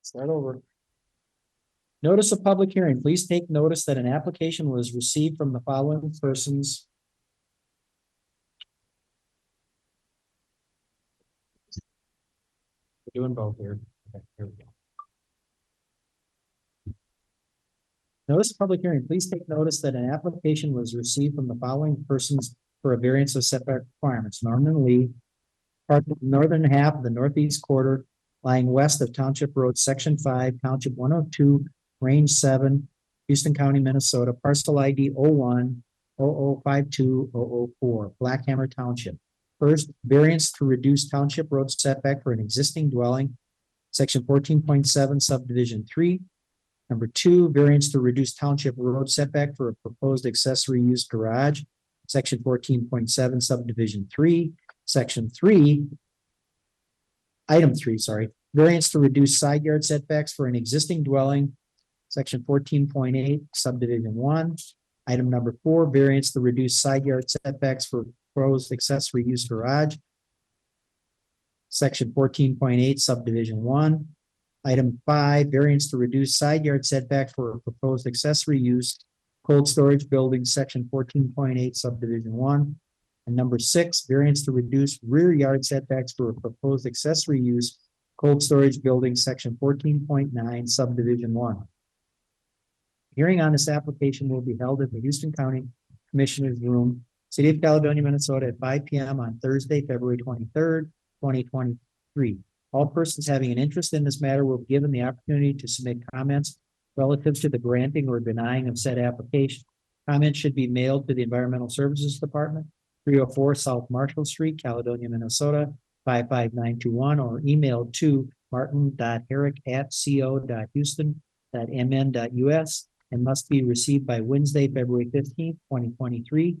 Start over. Notice of public hearing. Please take notice that an application was received from the following persons. We're doing both here. Okay, here we go. Notice of public hearing. Please take notice that an application was received from the following persons for a variance of setback requirements. Norman Lee, part of the northern half of the northeast quarter lying west of Township Road, Section 5, Township 102, Range 7, Houston County, Minnesota, parcel ID 01-0052-004, Blackhammer Township. First, variance to reduce township road setback for an existing dwelling, Section 14.7, Subdivision 3. Number 2, variance to reduce township road setback for a proposed accessory use garage, Section 14.7, Subdivision 3. Section 3, Item 3, sorry, variance to reduce side yard setbacks for an existing dwelling, Section 14.8, Subdivision 1. Item number 4, variance to reduce side yard setbacks for proposed accessory use garage, Section 14.8, Subdivision 1. Item 5, variance to reduce side yard setback for a proposed accessory use cold storage building, Section 14.8, Subdivision 1. And number 6, variance to reduce rear yard setbacks for a proposed accessory use cold storage building, Section 14.9, Subdivision 1. Hearing on this application will be held at the Houston County Commissioners Room, City of Caledonia, Minnesota at 5 p.m. on Thursday, February 23rd, 2023. All persons having an interest in this matter will be given the opportunity to submit comments relative to the granting or denying of said application. Comments should be mailed to the Environmental Services Department, 304 South Marshall Street, Caledonia, Minnesota, 55921, or emailed to martin.herrick@co.houston.mn.us and must be received by Wednesday, February 15th, 2023.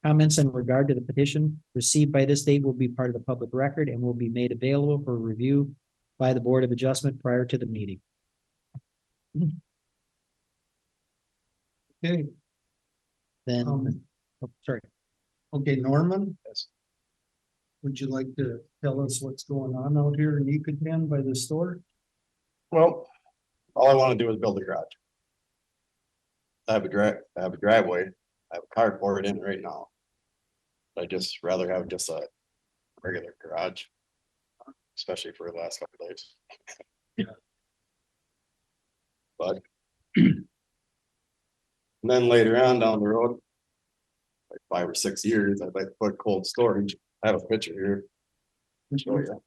Comments in regard to the petition received by this date will be part of the public record and will be made available for review by the Board of Adjustment prior to the meeting. Okay, Then, sorry. okay, Norman. Would you like to tell us what's going on out here in Ecatan by the store? Well, all I want to do is build a garage. I have a driveway. I have a carport in it right now. I just rather have just a regular garage, especially for the last couple of days. Yeah. But and then later on down the road, like 5 or 6 years, I'd like to put cold storage. I have a picture here. I'll show you.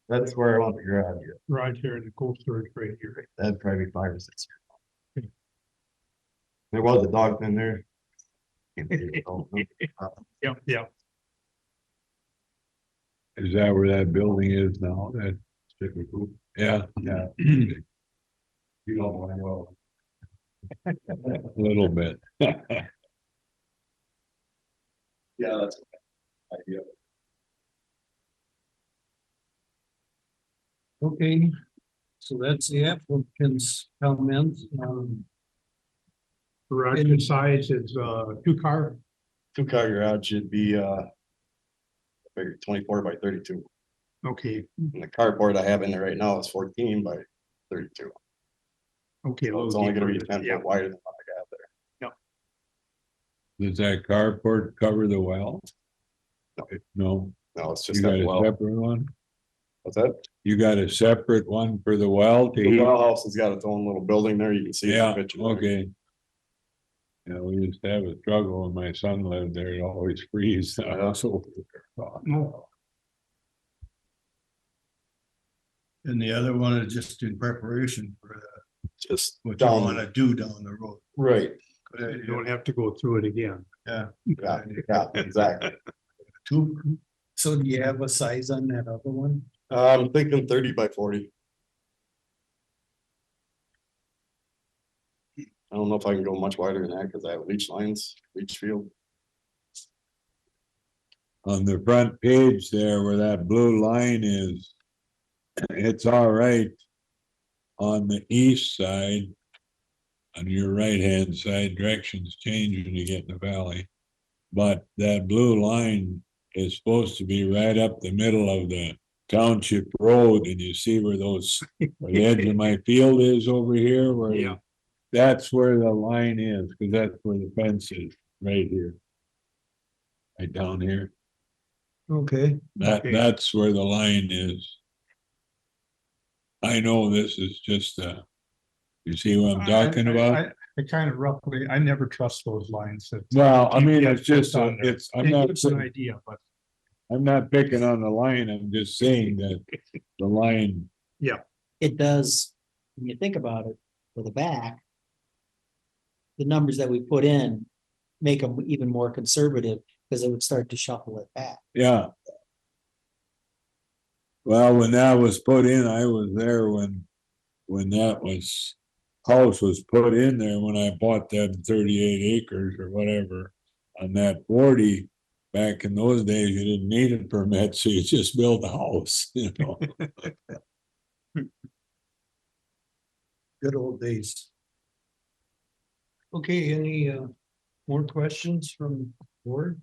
That's where I want the garage. Right here in the cold storage right here. That'd probably be 5 or 6 years. There was a dog in there. Yep, yep. Is that where that building is now? That typical? Yeah, yeah. You don't mind well. A little bit. Yeah, that's okay. Idea. Okay, so that's the applicant's comment. Garage size is 2-car. 2-car garage should be I figure 24 by 32. Okay, And the cardboard I have in there right now is 14 by 32. okay. So it's only gonna be 10 foot wider than what I got there. Does that carport cover the well? No. No, No, it's you just got that a well. separate one? What's that? You got a separate one for the well to The heat? well house has got its own little building there. You can see Yeah, the picture. there. okay. Yeah, we used to have a struggle when my son lived there, it always freeze. Yeah. So, No. And the other one is just in preparation for Just what you down want to do down the road. right. You don't have to go through it again. Yeah. Yeah, yeah, exactly. So do you have a size on that other one? I'm thinking 30 by 40. I don't know if I can go much wider than that because I have leach lines, leach field. on the front page there where that blue line is, it's all right on the east side. On your right-hand side, directions change when you get in the valley. But that blue line is supposed to be right up the middle of the township road, and you see where where the edge of my field is over here, where Yeah. that's where the line is, because that's where the fence is, right here. Right down here. Okay. Okay. That's where the line is. I know this is just you see what I'm talking about? I kind of roughly, I never trust those lines. that Well, I mean, GPS it's just, puts on there. I'm It not, gives an idea, but I'm not picking on the line, I'm just saying that the line, It does, when you think about it, for the back. The numbers that we put in make them even more conservative, because it would start to shuffle it back. yeah. Well, when that was put in, I was there when that house was put in there, when I bought them 38 acres or whatever on that 40. Back in those days, you didn't need a permit, so you just build a house, you know. Good old days. Okay, any more questions from board?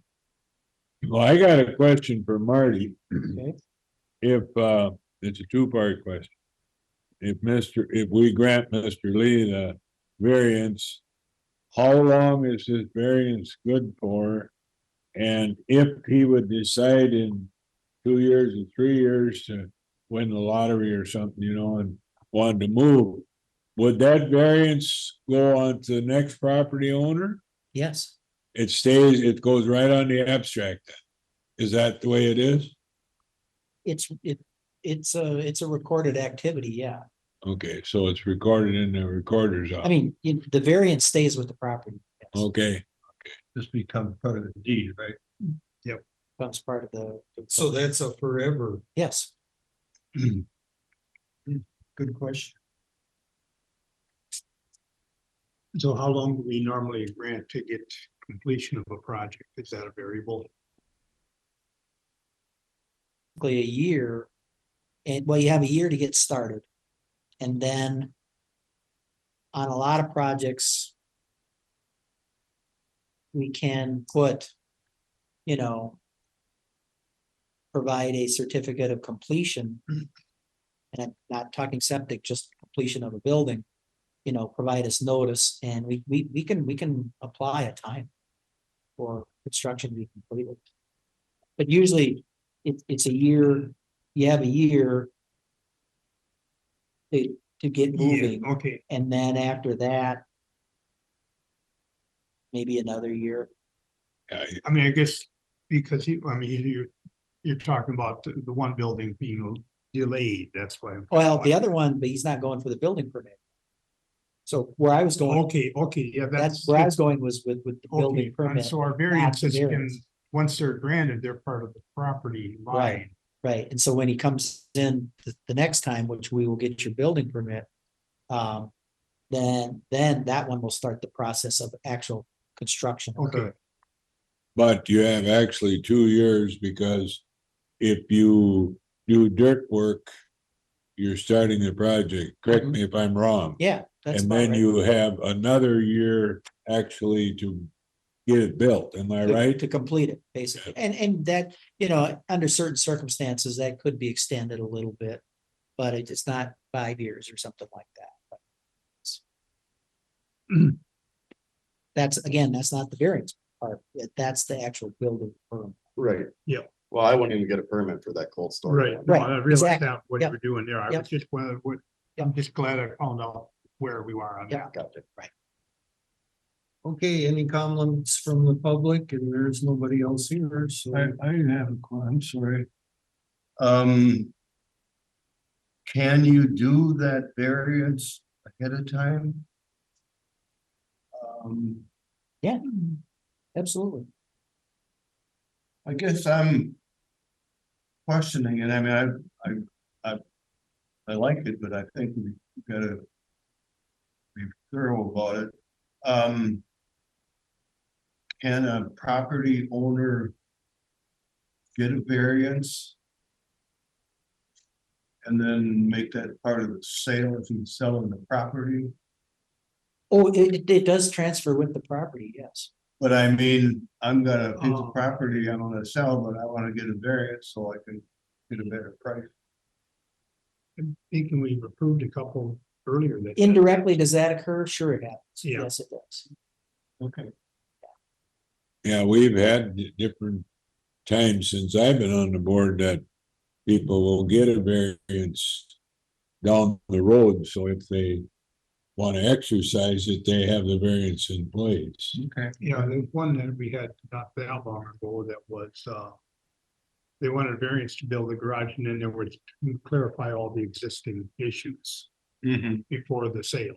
Well, I got a question for Marty. Okay. If it's a two-part question. If we grant Mr. Lee the variance, how long is this variance good for? And if he would decide in 2 years or 3 years to win the lottery or something, you know, and wanted to move, would that variance go on to the next property owner? Yes, It goes right on the abstract then. Is that the way it is? it's a recorded activity, yeah. Okay, so it's recorded in the recorder's I office. mean, the variance stays with the property. Yes. Okay, This becomes part of the deed, right? Becomes part of the. So that's a forever. Yes, Good question. so how long do we normally grant to get completion of a project? Is that a variable? basically a year. And well, you have a year to get started. And then. On a lot of projects. We can put. You know. Provide a certificate of completion. And I'm not talking septic, just completion of a building. You know, provide us notice, and we can apply a time. For construction to be completed. But usually, it's a year, you have a year. To get moving, Okay, and then after that. Maybe another year. I mean, I guess, because you're talking about the one building being delayed, that's why. Well, the other one, but he's not going for the building permit. So where I was going, Okay, yeah, that's where I was going was with the Okay, building and permit. so our variances can, variance. once they're granted, they're part of the property line. Right, and so when he comes in the next time, which we will get your building permit. Then that one will start the process of actual construction. Okay, occurring. but you have actually 2 years, because if you do dirt work, you're starting the project. Correct me if I'm wrong. Yeah, that's And about then right. you have another year actually to get it built. Am I right? To complete it, basically. And that, you know, under certain circumstances, that could be extended a little bit. But it's not 5 years or something like that. But that's, again, that's not the variance part. That's the actual building permit. Right. Yeah. Well, I wouldn't even get a permit for that cold storage. right, no, Right, I realize exactly. that, what Yep. you're doing there, I Yep. was just, I'm just glad I found out where we are on Yep. that. Gotcha. Okay, any comments from the public? And there's nobody else here, so. I have I'm sorry. Can you do that variance ahead of time? Yeah, absolutely. I guess I'm questioning it. I mean, I like it, but I think we gotta be thorough about it. Can a property owner get a variance. And then make that part of the sale if he's selling the property. Oh, it does transfer with the property, yes. But I mean, I'm gonna, piece Oh. of property I'm gonna sell, but I wanna get a variance so I can get a better price. I'm thinking we've approved a couple earlier that. Indirectly, does that occur? Sure it happens. Yeah. Yes, it does. Okay. Yeah, we've had different times since I've been on the board that people will get a variance down the road, so if they want to exercise it, they have the variance in place. Okay. Yeah, the one that we had not that long ago that was, they wanted a variance to build a garage and then there was to clarify all the existing issues Mm-hmm, before the sale.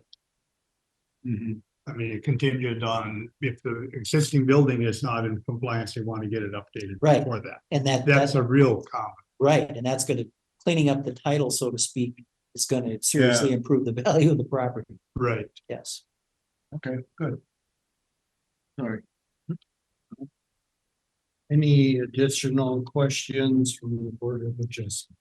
mm-hmm. I mean, it contingent on if the existing building is not in compliance, they want to get it updated Right. before that. And That's that's a real common. right, and that's gonna, cleaning up the title, so to speak, is gonna seriously improve the value of the property, Right. yes. Okay, good. Sorry. Any additional questions from the Board of Adjustment?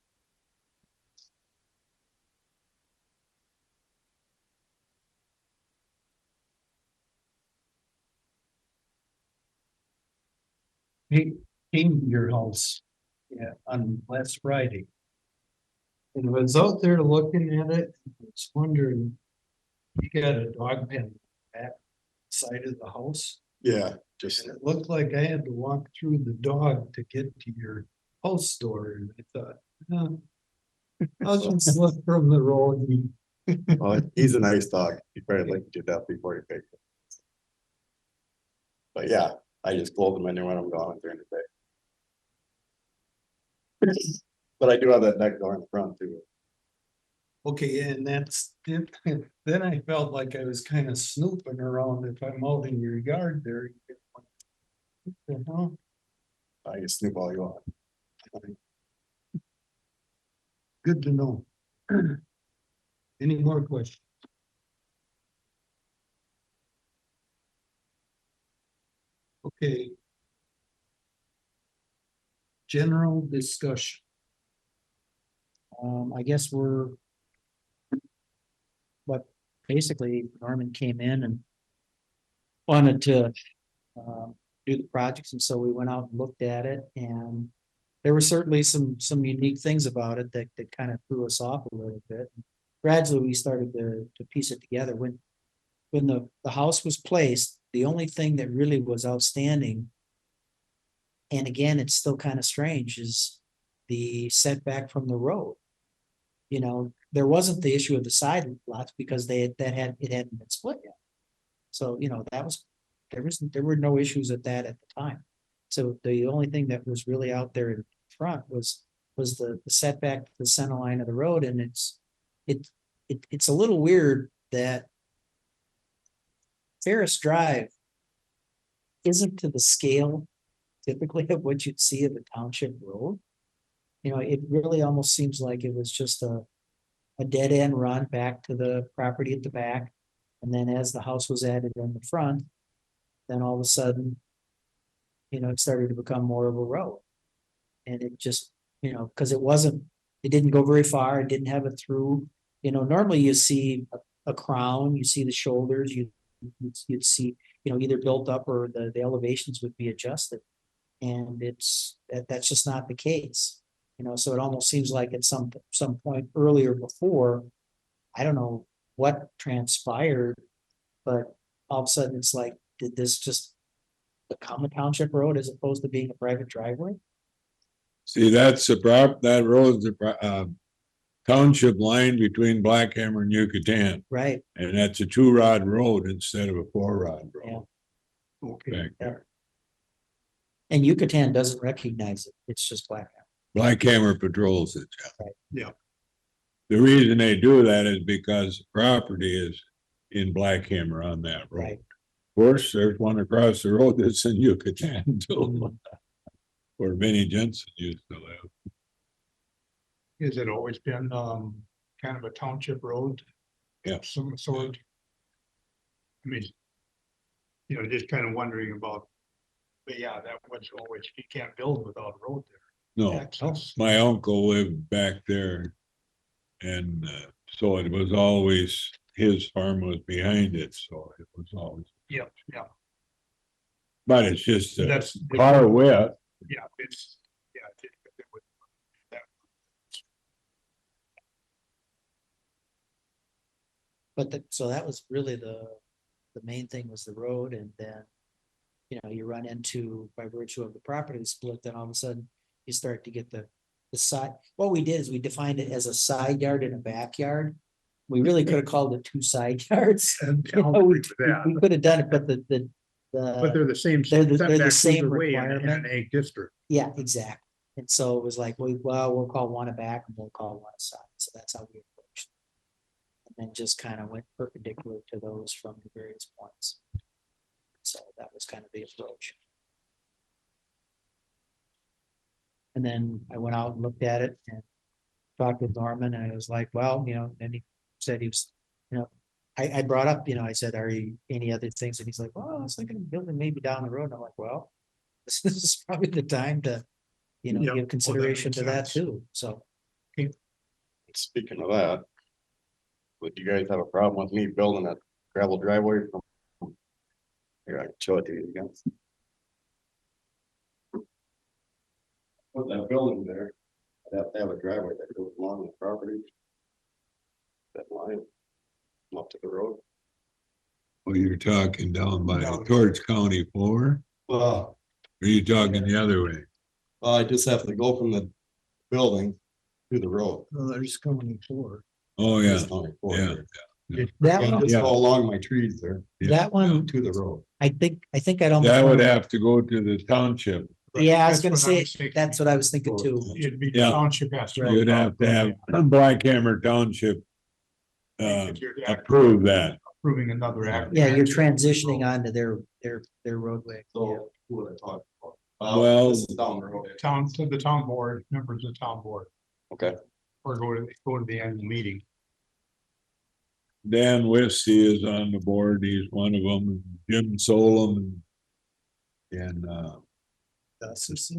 He came to your house, yeah, on last Friday. And was out there looking at it, was wondering, you got a dog pen back side of the house? Yeah, just, And it looked like I had to walk through the dog to get to your house door, and I thought, no. I'll just look from the road. oh, he's a nice dog. He probably licked you to death before he picked it. But yeah, I just close them in there when I'm gone during the day. But I do have that back door in the front too. Okay, and that's, then I felt like I was kind of snooping around if I'm out in your yard there. What the hell? I can snoop all you want. Good to know. Any more questions? Okay. General discussion. I guess we're. But basically Norman came in and wanted to do the projects, and so we went out and looked at it, and there were certainly some unique things about it that kind of threw us off a little bit. Gradually, we started to piece it together. When the house was placed, the only thing that really was outstanding, and again, it's still kind of strange, is the setback from the road. You know, there wasn't the issue of the side lots because it hadn't been split yet. So, you know, there were no issues at the time. So the only thing that was really out there in front was the setback to the center line of the road, and it's a little weird that Ferris Drive isn't to the scale typically of what you'd see of a township road. You know, it really almost seems like it was just a dead end run back to the property at the back. And then as the house was added in the front, then all of a sudden, you know, it started to become more of a road. And it just, you know, because it didn't go very far, it didn't have a through. You know, normally you see a crown, you see the shoulders, you'd see, you know, either built up or the elevations would be adjusted. And that's just not the case. You know, so it almost seems like at some point earlier before, I don't know what transpired, but all of a sudden it's like, did this just become a township road as opposed to being a private driveway? See, that's that road's the township line between Blackhammer and Yucatan, Right, and that's a 2-rod road instead of a 4-rod yeah. road Okay. back there. And Yucatan doesn't recognize it, it's just Blackham. Blackhammer patrols it. Right. Yeah. The reason they do that is because the property is in Blackhammer on that road. Right. Of course, there's one across the road that's in Yucatan too, where Vinnie Jensen used to live. Has it always been kind of a township road? Yeah. Some sort. I mean, you know, just kind of wondering about, but yeah, that was always, you can't build without a road there. No, access. my uncle lived back there. And so it was always, his farm was behind it, so it was always, Yeah, but it's just a that's. car width. Yeah, it's, yeah. it would- that- But so that was really the main thing was the road and then. You run into by virtue of the property split, then all of a sudden you start to get the side. What we did is we defined it as a side yard and a backyard. We really could have called it two side yards. And You I'll know, agree with that. We could have done it, but But they're the same. they're the setbacks same either way in requirement. an ag district. yeah, exactly. And so it was like, we'll call one a back and we'll call one a side. So that's how we approached. it. And then just kind of went perpendicular to those from the various points. So that was kind of the approach. And then I went out and looked at it and talked with Norman and I was like, well, and he said he was, I brought up, I said, are you any other things? And he's like, well, I was thinking of building maybe down the road. And I'm like, well, this is probably the time to, Yeah, well, that give consideration makes to that sense. too. So Speaking of that. Would you guys have a problem with me building a gravel driveway from? Here, I can show it to you again. Put that building there, I'd have to have a driveway that goes along the property. That line. Up to the road. Well, you're talking down by Down. towards County 4, Well, or are you talking the other way? I just have to go from the building to the road. Well, there's coming forward. Oh, yeah, It's only four yeah. here. that And one, just Yeah. go along my trees there that one, to the road. I think I'd almost. That would wanna- have to go to the township. Yeah, I was That's gonna what say, thinking. that's what I was thinking too. It'd be Yeah. township has to. You'd have to have Blackhammer Township If you're approve that. Approving another act. Yeah, you're transitioning onto their roadway. So who would I talk about? Well- This is down the road. Town to the town board, members of the town board, Okay, or go to the annual meeting. Dan Wissey is on the board. He's one of them. Jim Solom and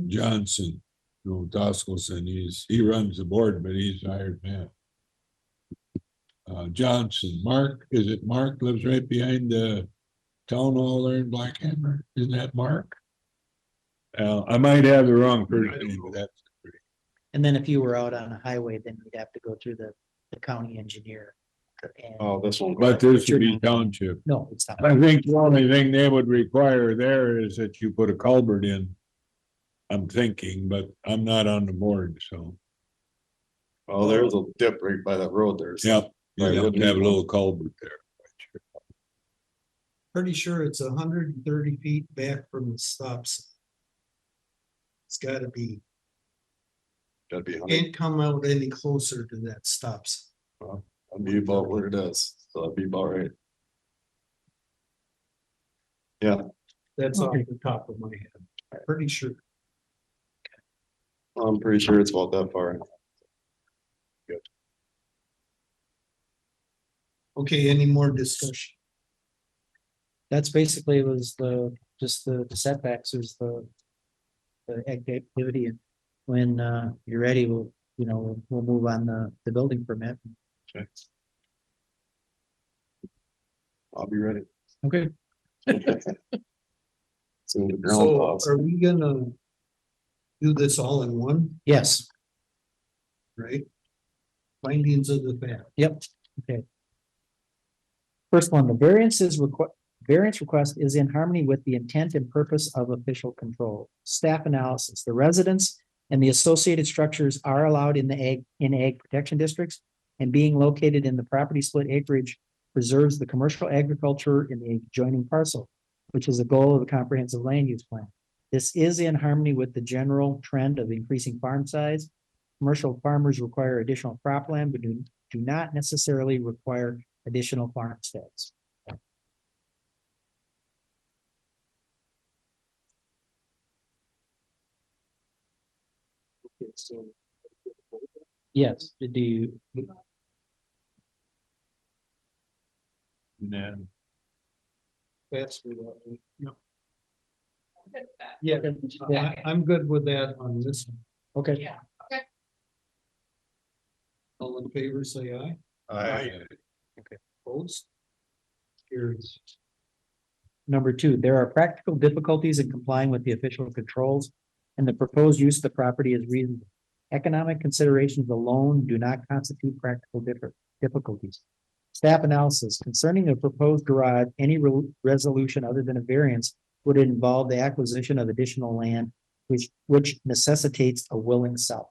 Johnson, no, Toskelson. He runs the board, but he's a hired man. Johnson, Mark, is it Mark lives right behind the town hall there in Blackhammer? Isn't that Mark? I might have the wrong person, but that's And then if you were out on a highway, then you'd have to go through the county engineer. And- oh, this one. but this would be township. No, it's not. I think the only thing they would require there is that you put a culvert in. I'm thinking, but I'm not on the board, so, Oh, there's a dip right by that road there. so- yeah, you'd have to have a little culvert there. Pretty sure it's 130 feet back from the stop sign. It's gotta be, That'd be, can't come out any closer to that stop sign. that'd be about where it is, so that'd be about right. Yeah, That's off the top of my head. Pretty sure. I'm pretty sure it's about that far. Okay, any more discussion? That's basically was just the setbacks is the activity. And when you're ready, we'll move on the building permit. Okay. I'll be ready. Okay. Soon the ground So thaws. are we gonna do this all in one, Yes, right? Findings of the fact. yep, okay. First one, the variance request is in harmony with the intent and purpose of official control. Staff analysis, the residents and the associated structures are allowed in the ag protection districts. And being located in the property split acreage preserves the commercial agriculture in the adjoining parcel, which is a goal of the comprehensive land use plan. This is in harmony with the general trend of increasing farm size. Commercial farmers require additional cropland, but do not necessarily require additional farmsteads. Yes, do you? And That's what Yep. Yeah, I'm good with that on this one. Okay, Yeah. All in favor, say aye. Opposed? Carries. number two, there are practical difficulties in complying with the official controls, and the proposed use of the property is reasonable. Economic considerations alone do not constitute practical difficulties. Staff analysis concerning the proposed garage, any resolution other than a variance would involve the acquisition of additional land, which necessitates a willing seller.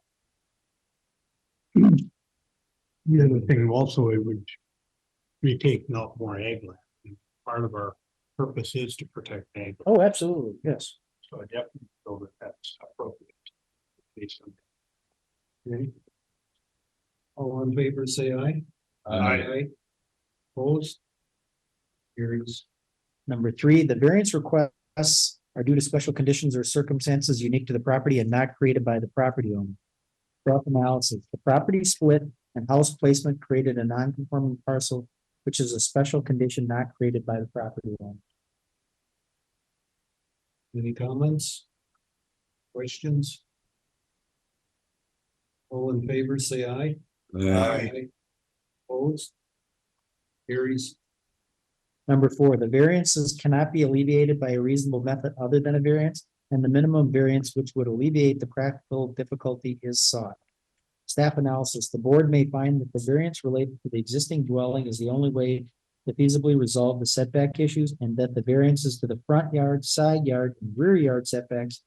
The other thing also, it would be taking out more ag land. And part of our purpose is to protect ag. land. Oh, absolutely, yes. So I definitely feel that that's appropriate. Based on. Okay. All in favor, say aye. Aye. Opposed? Carries. Number three, the variance requests are due to special conditions or circumstances unique to the property and not created by the property owner. Self analysis, the property split and house placement created a non-conforming parcel, which is a special condition not created by the property owner. Any comments? Questions? All in favor, say aye. Opposed? Carries. Number four, the variances cannot be alleviated by a reasonable method other than a variance, and the minimum variance which would alleviate the practical difficulty is sought. Staff analysis, the board may find that the variance related to the existing dwelling is the only way to feasibly resolve the setback issues, and that the variances to the front yard, side yard, and rear yard setbacks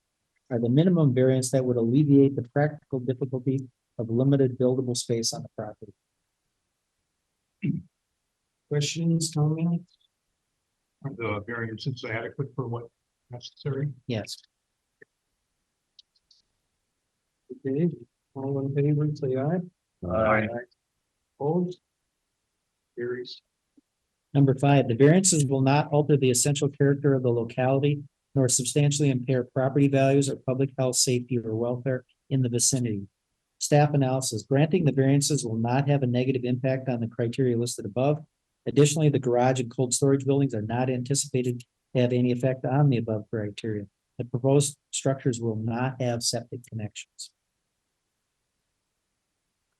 are the minimum variance that would alleviate the practical difficulty of limited buildable space on the property. Questions, comments? Are the variances adequate for what necessary? Yes. Okay, all in favor, say aye. Opposed? Carries. Number five, the variances will not alter the essential character of the locality nor substantially impair property values or public health, safety, or welfare in the vicinity. Staff analysis, granting the variances will not have a negative impact on the criteria listed above. Additionally, the garage and cold storage buildings are not anticipated to have any effect on the above criteria. The proposed structures will not have septic connections.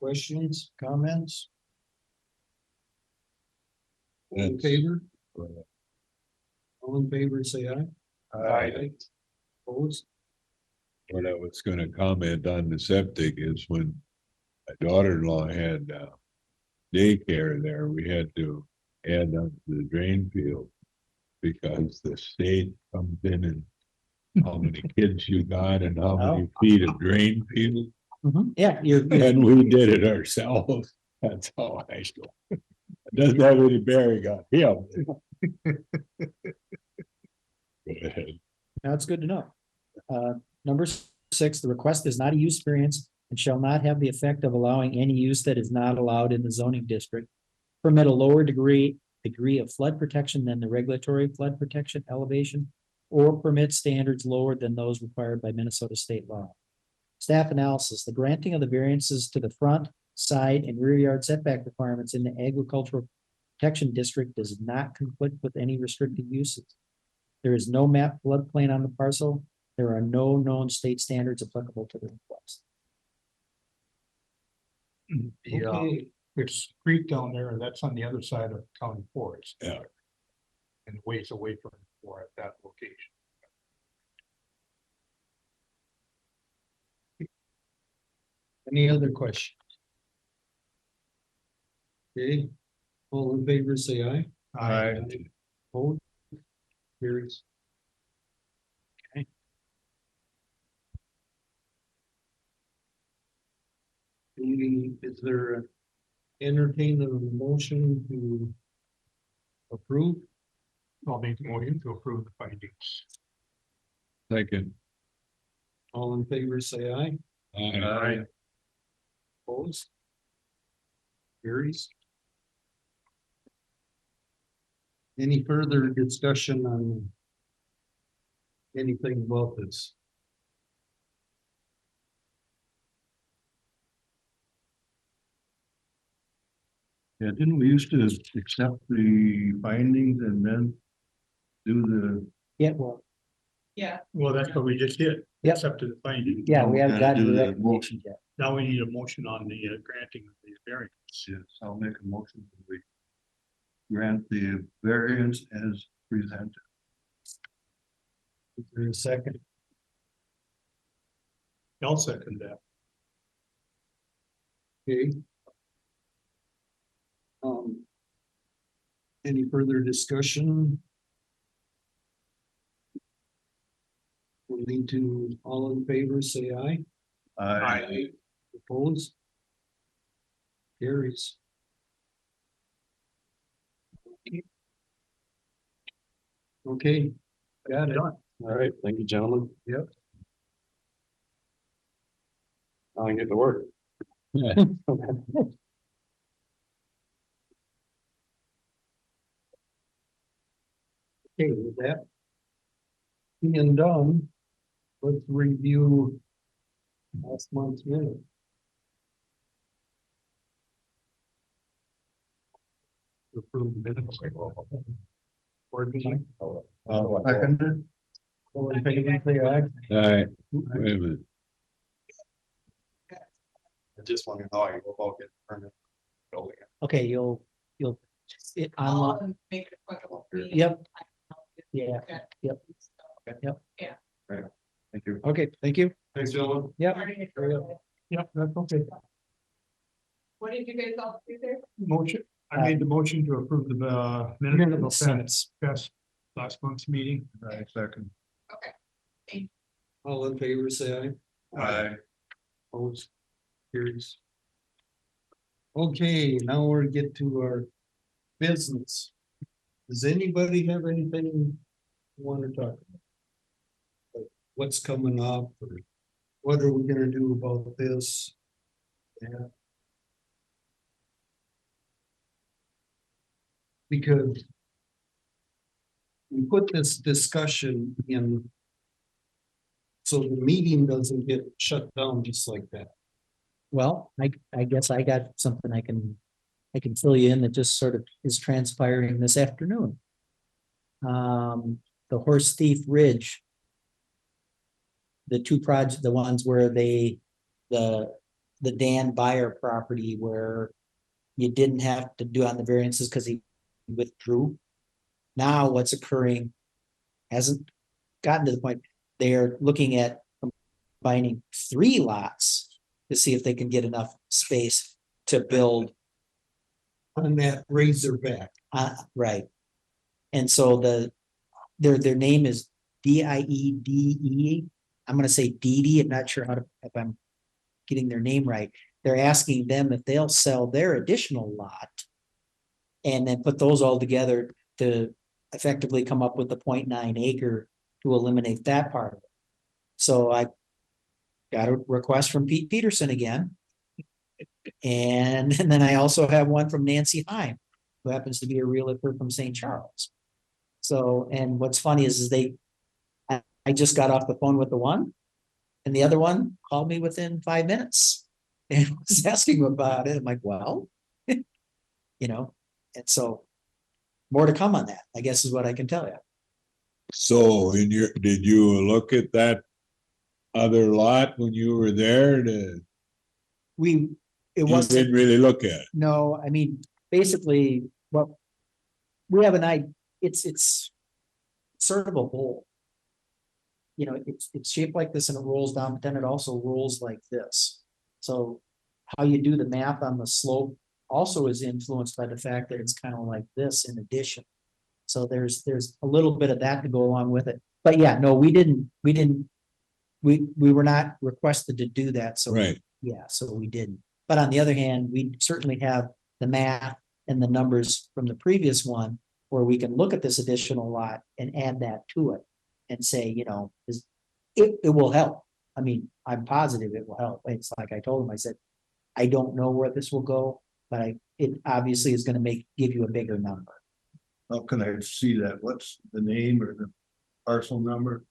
Questions, comments? All in That's- favor? All in favor, say aye. Opposed? What I was gonna comment on the septic is when my daughter-in-law had daycare there, we had to add on to the drain field. Because the state comes in and how many kids you got and how many feet of drain field, Yeah, and we did it ourselves. That's how I go. Doesn't have any bearing on him. Go ahead. that's good to know. Number six, the request is not a use variance and shall not have the effect of allowing any use that is not allowed in the zoning district. Permit a lower degree of flood protection than the regulatory flood protection elevation, or permit standards lower than those required by Minnesota state law. Staff analysis, the granting of the variances to the front, side, and rear yard setback requirements in the agricultural protection district does not conflict with any restricted uses. There is no map floodplain on the parcel. There are no known state standards applicable to the request. The, Okay, there's a creek down there, and that's on the other side of county forest. Yeah. And ways away from or at that location. any other questions? Okay, all in favor, say aye. Opposed? Carries. Is there a entertain the motion to approve? I'll make the motion to approve the findings. Second. All in favor, say aye. Opposed? Carries. Any further discussion on anything about this? Yeah, didn't we used to accept the findings and then do the, Yeah, well, Yeah, Well, that's what we just did. Yep. Accepted the finding. Yeah, we we haven't gotta gotten do the the recommendations yet. Now we need a motion on the granting of the variance. Yes, I'll make a motion that we grant the variance as presented. Is there a second? I'll second that. Okay. Any further discussion? We'll need to, all in favor, say aye. I, Opposed? Carries. Okay, got it. Done. All right, thank you, gentlemen. Yep. Now I get to work. Okay, with that. Being done, let's review last month's minute. Approve the minutes. Board meeting. seconded. All in favor, say aye. Alright, wait a minute. I just want to know how you go about getting permit. building it. Okay, you'll, it, I'll on, make it applicable. for you. Yep. I can help you. yeah, Okay. Yep. So, Thank you. okay, thank you. Thanks, gentlemen. Yep. starting it There we early. Yep, that's okay. What did you guys all do there? Motion, I made the motion to approve the minutes of the Sentence. past last month's meeting. I second. Okay. All in favor, say aye. I, Opposed? Carries. Okay, now we're get to our business. Does anybody have anything you want to talk about? Like, what's coming up, or what are we gonna do about this? Yeah. Because we put this discussion in so the meeting doesn't get shut down just like that. Well, I guess I got something I can fill you in that just sort of is transpiring this afternoon. The Horse Thief Ridge. The two projects, the ones where the Dan Byer property where you didn't have to do on the variances because he withdrew. Now what's occurring hasn't gotten to the point, they're looking at combining 3 lots to see if they can get enough space to build. On that Razorback. Right. And so their name is Diede. I'm gonna say Dede. I'm not sure if I'm getting their name right. They're asking them if they'll sell their additional lot. And then put those all together to effectively come up with the 0.9 acre to eliminate that part of it. So I got a request from Pete Peterson again. And then I also have one from Nancy Heim, who happens to be a realtor from St. Charles. So, and what's funny is I just got off the phone with the one, and the other one called me within 5 minutes and was asking about it. I'm like, well, you know, and so more to come on that, I guess is what I can tell you. So did you look at that other lot when you were there to, It you wasn't. didn't really look at it? No, I mean, basically, well, we have an idea, it's sort of a bowl. You know, it's shaped like this and it rolls down, but then it also rolls like this. So how you do the math on the slope also is influenced by the fact that it's kind of like this in addition. So there's a little bit of that to go along with it. But yeah, no, we were not requested to do that, so. Right. Yeah, so we didn't. But on the other hand, we certainly have the math and the numbers from the previous one where we can look at this additional lot and add that to it and say, you know, it will help. I mean, I'm positive it will help. It's like I told him, I said, I don't know where this will go, but it obviously is going to give you a bigger number. how can I see that? What's the name or the parcel number?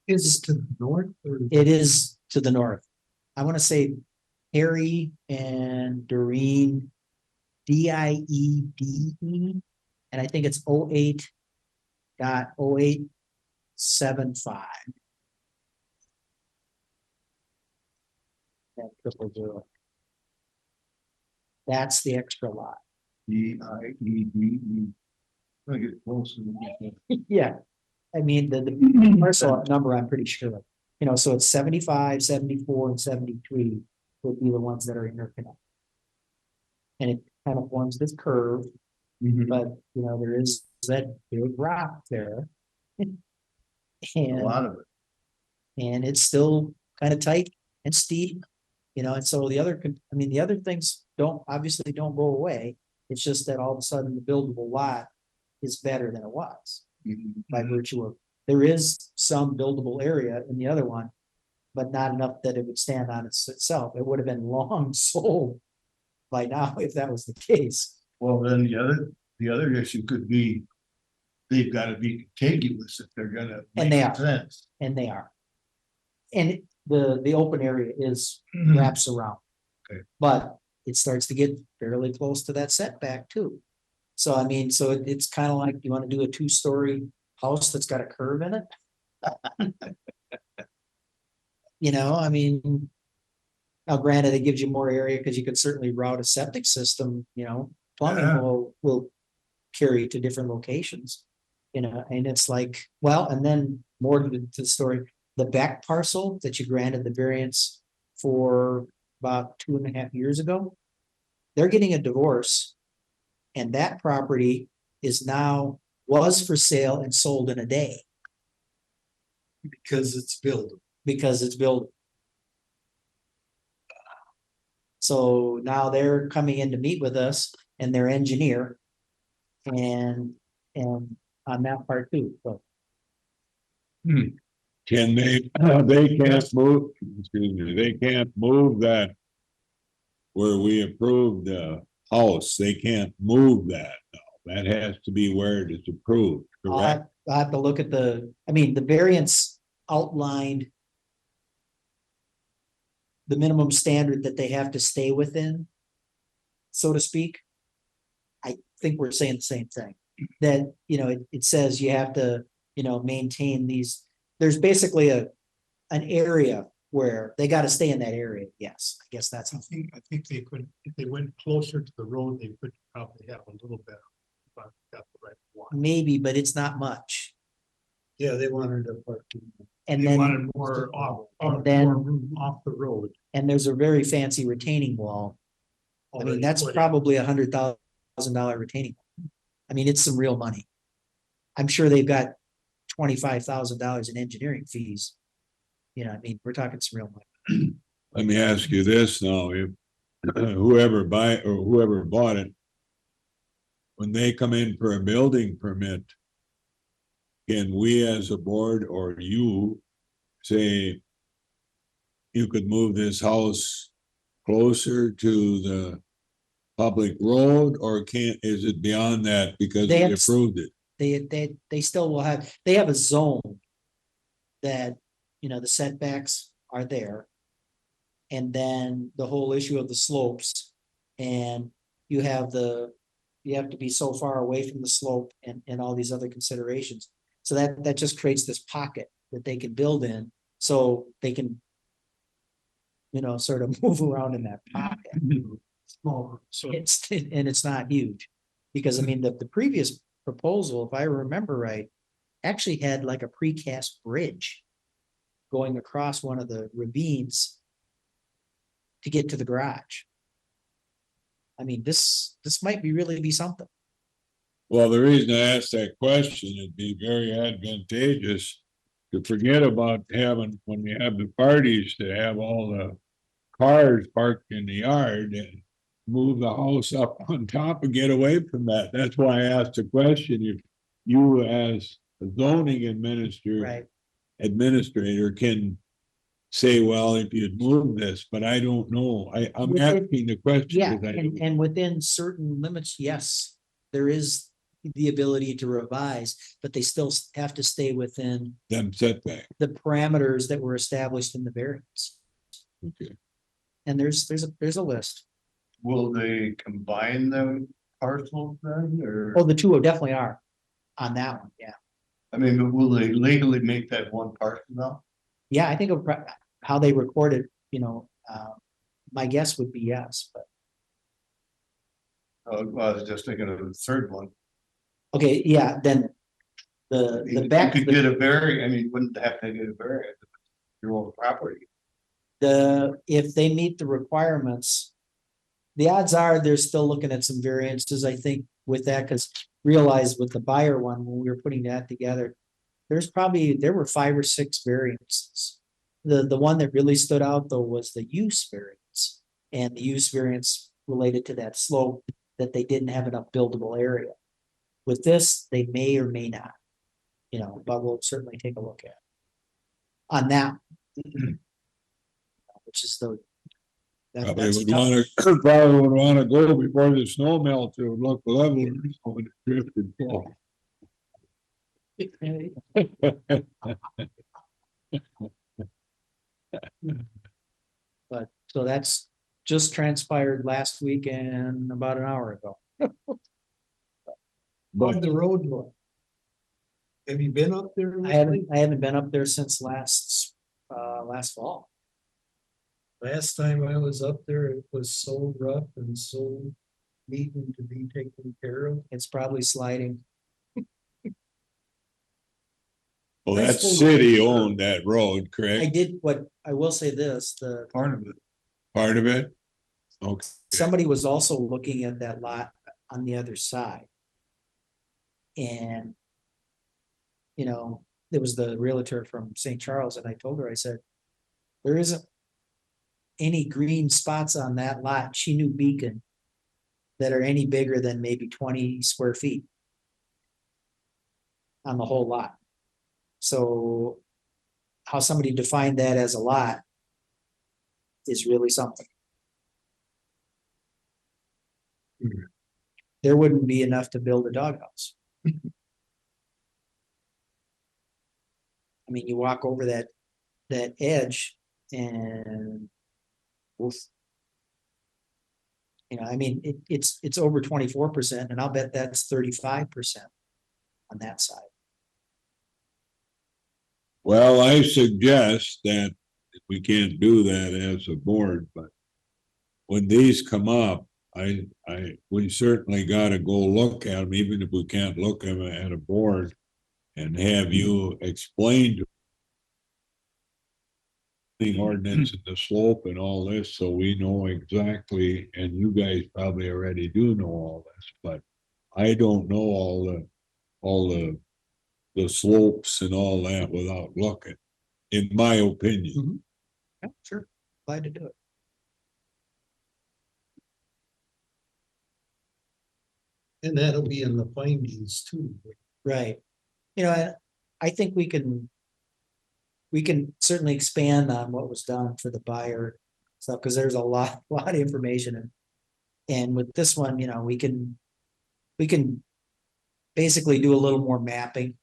Is to the north or? It is to the north. I want to say Harry and Doreen, Diede, and I think it's 08.08 7.5. That 000. That's the extra lot. EIEDE. I get close to it. Yeah, I mean, the parcel number, I'm pretty sure, you know, so it's 75, 74, and 73 would be the ones that are interconnected. And it kind of forms this curve, but, you know, there is that big rock there. A And, lot of it. and it's still kind of tight and steep, you know, and so the other, I mean, the other things obviously don't go away. It's just that all of a sudden the buildable lot is better than it was by virtue of, there is some buildable area in the other one, but not enough that it would stand on itself. It would have been long sold by now if that was the case. Well, then the other issue could be. They've gotta be contiguous if they're gonna. And they make are. sense. And they are. And the open area is wraps around. Okay. But it starts to get fairly close to that setback too. So I mean, so it's kind of like, you want to do a 2-story house that's got a curve in it? You know, I mean. Now granted, it gives you more area because you could certainly route a septic system, you know, plumbing Yeah. will carry to different locations. You know, and it's like, well, and then more to the story, the back parcel that you granted the variance for about 2.5 years ago. They're getting a divorce. And that property was for sale and sold in a day Because it's built. because it's built. So now they're coming in to meet with us and their engineer. And on that part too, so. Can they can't move, excuse me, they can't move that. Where we approved the house, they can't move that now. That has to be where it is approved, correct? I'll have to look at the variance outlined. The minimum standard that they have to stay within. So to speak. I think we're saying the same thing, that, you know, it says you have to, you know, maintain these, there's basically an area where they gotta stay in that area, yes, I guess that's. I think they could, if they went closer to the road, they could probably have a little bit. But got the right one. Maybe, but it's not much, Yeah, they wanted a park. and They then. wanted more off, And then- more room off the road. And there's a very fancy retaining wall. I mean, already that's put in. probably $100,000 retaining. wall. I mean, it's some real money. I'm sure they've got $25,000 in engineering fees. You know, I mean, we're talking some real money. Let me ask you this now, if whoever bought it. When they come in for a building permit. Can we as a board or you say? You could move this house closer to the public road, or is it beyond that because They we have- approved it? They still will they have a zone. That, you know, the setbacks are there. And then the whole issue of the slopes. And you have to be so far away from the slope and all these other considerations. So that just creates this pocket that they can build in, so they can. You know, sort of move around in that pocket. Smaller, so And it's not huge, because I mean, the previous proposal, if I remember right, actually had like a precast bridge going across one of the ravines to get to the garage. I mean, this might really be something. Well, the reason I asked that question, it'd be very advantageous to forget about having, when we have the parties, to have all the cars parked in the yard and move the house up on top and get away from that. That's why I asked the question, if you as a zoning administrator can say, well, if you'd move this, but I don't know. I'm Within- asking the question. Yeah, 'cause I and, don't- and within certain limits, yes, there is the ability to revise, but they still have to stay within Them setback. the parameters that were established in the variance. Okay. And there's a list. Will they combine them parcels then, or? Oh, the two definitely are on that one, yeah. I mean, will they legally make that one parcel now? Yeah, I think of how they record it, my guess would be yes, but, Well, I was just thinking of the third one. okay, yeah, then. The You back, could get a I mean, you wouldn't have to get a variance. If it's your own property. if they meet the requirements. The odds are they're still looking at some variances, I think, with that, because realize with the buyer one, when we were putting that together. There were 5 or 6 variances. The one that really stood out though was the use variance. And the use variance related to that slope that they didn't have enough buildable area. With this, they may or may not. But we'll certainly take a look at. On that. Which is the. Probably that's would tough. wanna go before the snow melts, it would look level when it drifted fall. But, so that's just transpired last week and about an hour ago. How'd the road look? Have you been up there? lately? I haven't been up there since last fall. Last time I was up there, it was so rough and so needing to be taken care of. It's probably sliding. Well, I that's suppose- city owned that road, correct? I will say this, Part of it. Part of it? Okay, somebody was also looking at that lot on the other side. And. There was the realtor from St. Charles, and I told her, I said, there isn't. Any green spots on that lot, she knew Beacon. That are any bigger than maybe 20 square feet. On the whole lot. So. How somebody defined that as a lot. Is really something. There wouldn't be enough to build a doghouse. I mean, you walk over that edge and. Oof. I mean, it's over 24%, and I'll bet that's 35% on that side. well, I suggest that we can't do that as a board, but. When these come up, we certainly gotta go look at them, even if we can't look at them at a board. And have you explain to the ordinance and the slope and all this, so we know exactly, and you guys probably already do know all this, but. I don't know all the slopes and all that without looking, in my opinion. Yeah, sure, glad to do it. And that'll be in the findings too. Right. I think we can. We can certainly expand on what was done for the buyer stuff, because there's a lot of information. And with this one, we can. Basically do a little more mapping.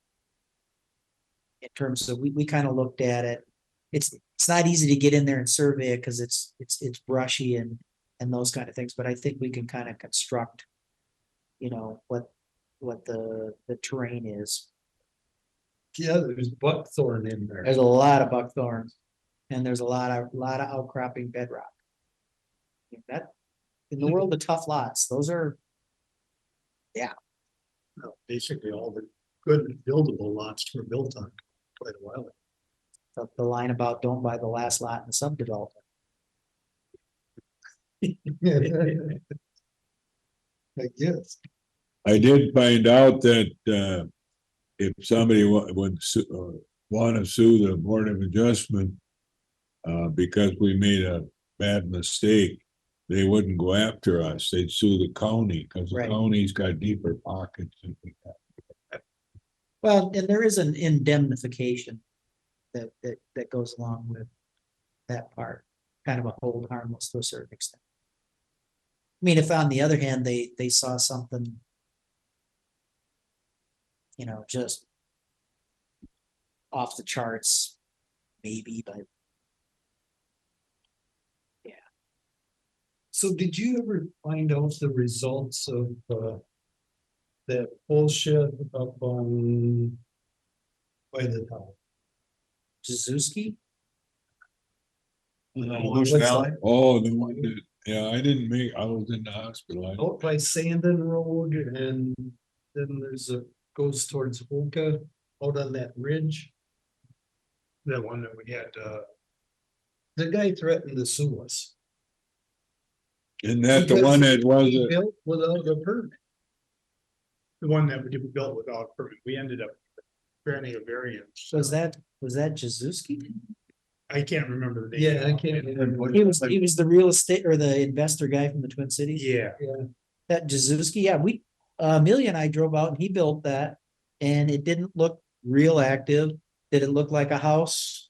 In terms of, we kind of looked at it. It's not easy to get in there and survey it because it's brushy and those kind of things, but I think we can kind of construct. What the terrain is. Yeah, there's buckthorn in there. There's a lot of buckthorn. And there's a lot of outcropping bedrock. That, in the world of tough lots, those are. Well, basically, all the good buildable lots were built on quite a while ago. The line about don't buy the last lot in the subdevelopment. I guess. I did find out that, if somebody would wanna sue the Board of Adjustment. Because we made a bad mistake, they wouldn't go after us, they'd sue the county, cause the Right. county's got deeper pockets than we have. Well, and there is an indemnification. That goes along with that part, kind of a hold harmless to a certain extent. I mean, if on the other hand, they saw something. Just. Off the charts, maybe, but So did you ever find out the results of that bullshit up on by the town. Jazuski? Bush what's Valley, Oh, the one that, yeah, I was in the hospital. Out by Sandon Road and then there's a, goes towards Oka, out on that ridge. That one that we had, The guy threatened to sue us. Isn't that the one that was He a, built without a permit. the one that we built without a permit, we ended up granting a variance. Was that Jazuski? I can't remember the name. Yeah, I can't remember. He was the real estate or the investor guy from the Twin Cities? Yeah, That Jazuski, yeah, Amelia and I drove out and he built that. And it didn't look real active. Did it look like a house?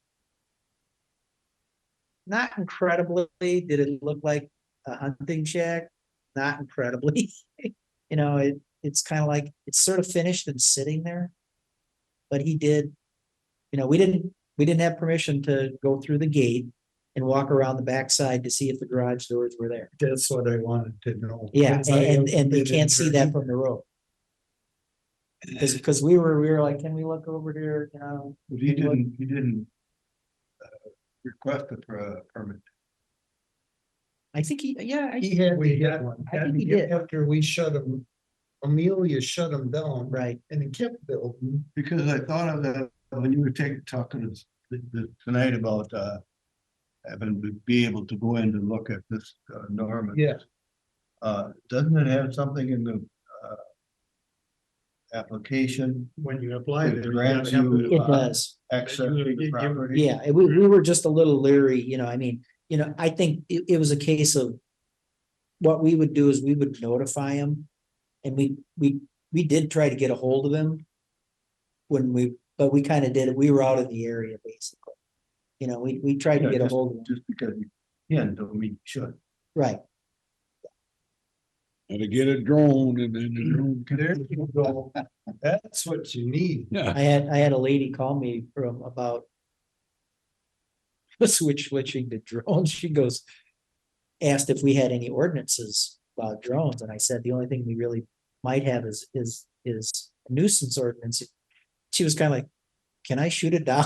Not incredibly. Did it look like a hunting shack? Not incredibly. You know, it's kind of like, it's sort of finished and sitting there. But he did, you know, we didn't have permission to go through the gate and walk around the backside to see if the garage doors were there. That's what I wanted to know. Yeah, Because I and haven't you been can't in see there that from the road. Because we were like, can we look over here, you know? he didn't. Request it for a permit. I think yeah, He had to We get got- one. I think he did. After we shut him, Amelia shut him down. right. And he kept building. Because I thought of that when you were talking tonight about, having to be able to go in and look at this, Norman. Yeah. Doesn't it have something in the, application, when you apply It there. you grants gotta have you, the- It does. access to the property? Yeah, we were just a little leery, you know, I mean, you know, I think it was a case of. What we would do is we would notify him. And we did try to get a hold of him. But we kind of did it, we were out of the area basically. You know, we tried to Yeah, get a hold of him, Just because you can, don't mean you should. right, had to get a drone and then the drone. There you go. That's what you need. Yeah, I had a lady call me from about. Switching to drones, she goes. Asked if we had any ordinances about drones, and I said, the only thing we really might have is a nuisance ordinance. She was kind of like, can I shoot it down?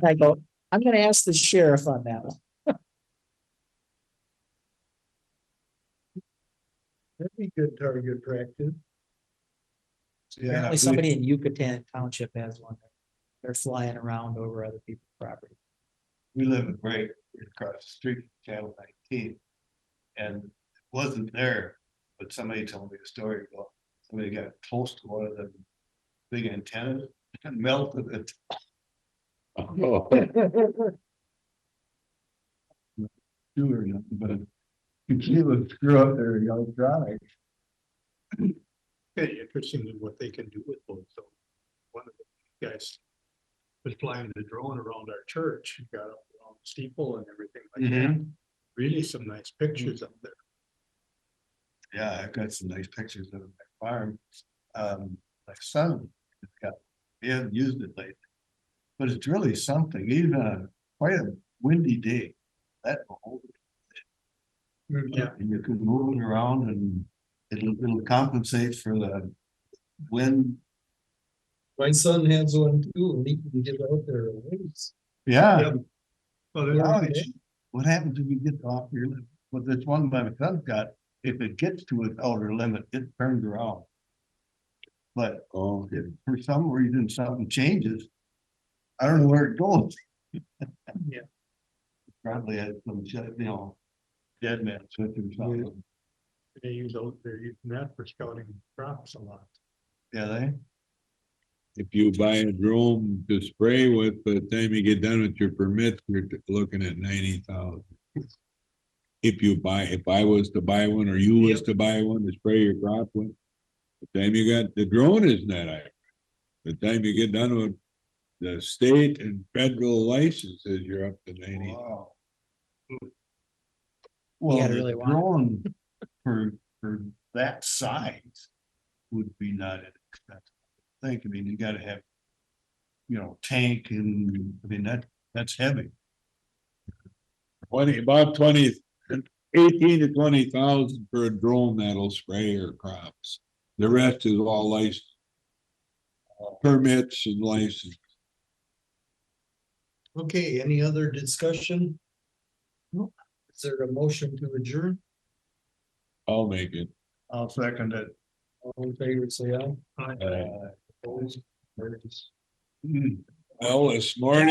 I go, I'm gonna ask the sheriff on that one. That'd be good target practice. Yeah, Apparently somebody in Yucatan Township has one. They're flying around over other people's property. we live in right across the street from Channel 19. And it wasn't there, but somebody told me a story about somebody got close to one of them big antennas and melted it. oh, Do or nothing, but you see what screw up their electronics. Very interesting in what they can do with those. So one of the guys was flying the drone around our church, he got up around the steeple and everything like that. Really some nice pictures up there. Yeah, I've got some nice pictures of my farm. My son has got, he hasn't used it lately. But it's really something, even on quite a windy day, that will hold it. Yeah, And you can move it around and it'll compensate for the wind. My son has one too, and he can get out there and race. Yeah. Yep. well, Yeah. Now it's- What happens if you get off your limit? Well, this one my son's got, if it gets to its outer limit, it turns around. But oh, if for some reason something changes, I don't know where it goes. Yeah. Probably had some, dead man switch or something. they're using that for scouting crops a lot. Yeah, they, if you buy a drone to spray with, by the time you get done with your permits, you're looking at 90,000. If I was to buy one or you was to buy one to spray your crop with, the time you got, the drone isn't that high. The time you get done with the state and federal licenses, you're up to 90. wow. You Well, gotta the really want it. drone for that size would be not inexpensive. I mean, you gotta have, tank and, I mean, that's heavy. 18 to 20,000 for a drone that'll spray your crops. The rest is all licensed. permits and license. Okay, any other discussion? Is there a motion to adjourn? I'll make it. I'll second it. All in favor, say aye. Uh, Opposed? Carries. Hmm. Well, this morning.